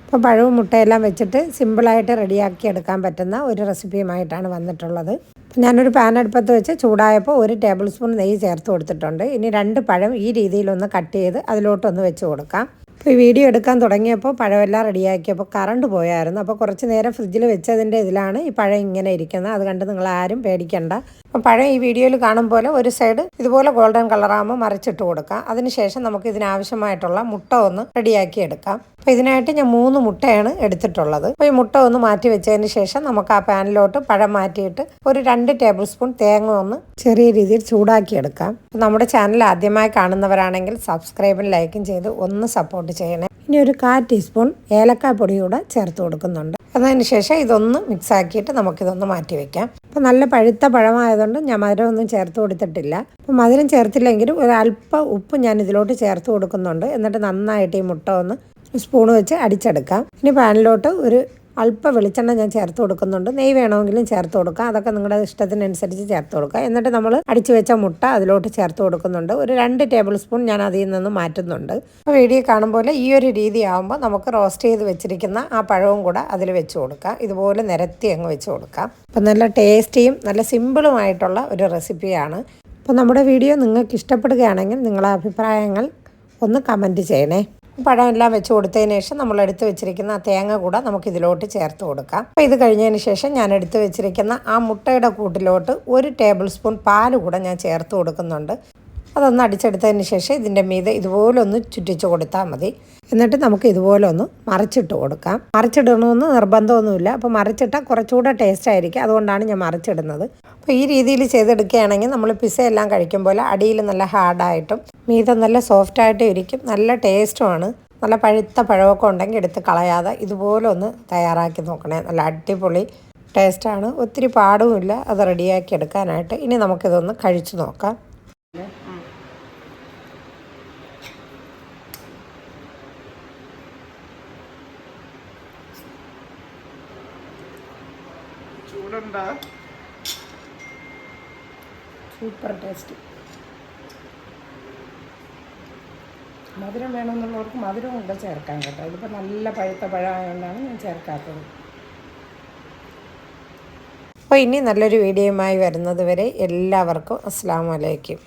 അപ്പോൾ പഴവും മുട്ടയെല്ലാം വെച്ചിട്ട് സിമ്പിളായിട്ട് റെഡിയാക്കി എടുക്കാൻ പറ്റുന്ന ഒരു റെസിപ്പിയുമായിട്ടാണ് വന്നിട്ടുള്ളത്. ഞാനൊരു പാൻ അടുപ്പത്ത് വെച്ച് ചൂടായപ്പോൾ 1 ടേബിൾ സ്പൂൺ നെയ്യ് ചേർത്ത് കൊടുത്തിട്ടുണ്ട്. ഇനി 2 പഴം ഈ രീതിയിലൊന്ന് കട്ട് ചെയ്ത് അതിലോട്ടൊന്ന് വെച്ച് കൊടുക്കാം. അപ്പോൾ ഈ വീഡിയോ എടുക്കാൻ തുടങ്ങിയപ്പോൾ പഴമെല്ലാം റെഡിയാക്കിയപ്പോൾ കറണ്ട് പോയായിരുന്നു. അപ്പോൾ കുറച്ച് നേരം ഫ്രിഡ്ജിൽ വെച്ചതിൻ്റെ ഇതിലാണ് ഈ പഴം ഇങ്ങനെ ഇരിക്കുന്നത്. അത് കണ്ട് നിങ്ങൾ ആരും പേടിക്കണ്ട. അപ്പോൾ പഴം ഈ വീഡിയോയിൽ കാണും പോലെ ഒരു സൈഡ് ഇതുപോലെ ഗോൾഡൻ കളറാകുമ്പോൾ മറിച്ചിട്ട് കൊടുക്കാം. അതിനുശേഷം നമുക്ക് ഇതിനാവശ്യമായിട്ടുള്ള മുട്ട ഒന്ന് റെഡിയാക്കി എടുക്കാം. അപ്പോൾ ഇതിനായിട്ട് ഞാൻ 3 മുട്ടയാണ് എടുത്തിട്ടുള്ളത്. അപ്പോൾ ഈ മുട്ട ഒന്ന് മാറ്റി വെച്ചതിന് ശേഷം നമുക്ക് ആ പാനിലോട്ട് പഴം മാറ്റിയിട്ട് ഒരു 2 ടേബിൾ സ്പൂൺ തേങ്ങ ഒന്ന് ചെറിയ രീതിയിൽ ചൂടാക്കി എടുക്കാം. നമ്മുടെ ചാനൽ ആദ്യമായി കാണുന്നവരാണെങ്കിൽ സബ്സ്ക്രൈബും ലൈക്കും ചെയ്ത് ഒന്ന് സപ്പോർട്ട് ചെയ്യണേ. ഇനി ഒരു 1/4 ടീസ്പൂൺ ഏലക്കാപ്പൊടി കൂടെ ചേർത്ത് കൊടുക്കുന്നുണ്ട്. അതിന് ശേഷം ഇതൊന്ന് മിക്സ് ആക്കിയിട്ട് നമുക്കിതൊന്ന് മാറ്റി വെക്കാം. അപ്പോൾ നല്ല പഴുത്ത പഴമായതുകൊണ്ട് ഞാൻ മധുരമൊന്നും ചേർത്ത് കൊടുത്തിട്ടില്ല. അപ്പോൾ മധുരം ചേർത്തില്ലെങ്കിലും ഒരു അല്പം ഉപ്പ് ഞാൻ ഇതിലോട്ട് ചേർത്ത് കൊടുക്കുന്നുണ്ട്. എന്നിട്ട് നന്നായിട്ട് ഈ മുട്ട ഒന്ന് സ്പൂൺ വെച്ച് അടിച്ചെടുക്കാം. ഇനി പാനിലോട്ട് ഒരു അല്പം വെളിച്ചെണ്ണ ഞാൻ ചേർത്ത് കൊടുക്കുന്നുണ്ട്. നെയ്യ് വേണമെങ്കിലും ചേർത്ത് കൊടുക്കാം. അതൊക്കെ നിങ്ങളുടെ ഇഷ്ടത്തിനനുസരിച്ച് ചേർത്ത് കൊടുക്കുക. എന്നിട്ട് നമ്മൾ അടിച്ചു വെച്ച മുട്ട അതിലോട്ട് ചേർത്ത് കൊടുക്കുന്നുണ്ട്. ഒരു 2 ടേബിൾ സ്പൂൺ ഞാൻ അതിൽ നിന്ന് മാറ്റുന്നുണ്ട്. അപ്പോൾ വീഡിയോ കാണുമ്പോൾ ഈ ഒരു രീതി ആകുമ്പോൾ നമുക്ക് റോസ്റ്റ് ചെയ്ത് വെച്ചിരിക്കുന്ന ആ പഴവും കൂടെ അതിൽ വെച്ച് കൊടുക്കാം. ഇതുപോലെ നിരത്തി അങ്ങ് വെച്ച് കൊടുക്കാം. അപ്പോൾ നല്ല ടേസ്റ്റിയും നല്ല സിമ്പിളുമായിട്ടുള്ള ഒരു റെസിപ്പിയാണ്. അപ്പോൾ നമ്മുടെ വീഡിയോ നിങ്ങൾക്ക് ഇഷ്ടപ്പെടുകയാണെങ്കിൽ നിങ്ങളുടെ അഭിപ്രായങ്ങൾ ഒന്ന് കമൻറ്റ് ചെയ്യണേ. പഴം എല്ലാം വെച്ച് കൊടുത്തതിന് ശേഷം നമ്മൾ എടുത്ത് വെച്ചിരിക്കുന്ന ആ തേങ്ങ കൂടെ നമുക്ക് ഇതിലോട്ട് ചേർത്ത് കൊടുക്കാം. അപ്പോൾ ഇത് കഴിഞ്ഞതിന് ശേഷം ഞാൻ എടുത്ത് വെച്ചിരിക്കുന്ന ആ മുട്ടയുടെ കൂട്ടിലോട്ട് 1 ടേബിൾ സ്പൂൺ പാൽ കൂടെ ഞാൻ ചേർത്ത് കൊടുക്കുന്നുണ്ട്. അതൊന്ന് അടിച്ചെടുത്തതിന് ശേഷം ഇതിൻ്റെ മീതെ ഇതുപോലെ ഒന്ന് ചുറ്റിച്ച് കൊടുത്താൽ മതി. എന്നിട്ട് നമുക്ക് ഇതുപോലെ ഒന്ന് മറിച്ചിട്ട് കൊടുക്കാം. മറിച്ചിടണമെന്ന് നിർബന്ധമൊന്നുമില്ല. അപ്പോൾ മറിച്ചിട്ടാൽ കുറച്ചുകൂടെ ടേസ്റ്റ് ആയിരിക്കും. അതുകൊണ്ടാണ് ഞാൻ മറിച്ചിടുന്നത്. അപ്പോൾ ഈ രീതിയിൽ ചെയ്തെടുക്കുകയാണെങ്കിൽ നമ്മൾ പിസ്സ എല്ലാം കഴിക്കുമ്പോൾ അടിയിൽ നല്ല ഹാർഡായിട്ടും മീതെ നല്ല സോഫ്റ്റായിട്ടും ഇരിക്കും. നല്ല ടേസ്റ്റുമാണ്. നല്ല പഴുത്ത പഴമൊക്കെ ഉണ്ടെങ്കിൽ എടുത്ത് കളയാതെ ഇതുപോലെ ഒന്ന് തയ്യാറാക്കി നോക്കണേ. നല്ല അടിപൊളി ടേസ്റ്റാണ്. ഒത്തിരി പാടുമില്ല അത് റെഡിയാക്കി എടുക്കാനായിട്ട്. ഇനി നമുക്കിതൊന്ന് കഴിച്ചു നോക്കാം. Super taste. മധുരം വേണമെന്നുള്ളവർക്ക് മധുരം കൂടെ ചേർക്കാൻ കേട്ടോ. ഇതിപ്പോൾ നല്ല പഴുത്ത പഴമായതുകൊണ്ടാണ് ഞാൻ ചേർക്കാത്തത്. അപ്പോൾ ഇനി നല്ലൊരു വീഡിയോയുമായി വരുന്നത് വരെ എല്ലാവർക്കും അസ്സലാമു അലൈക്കും.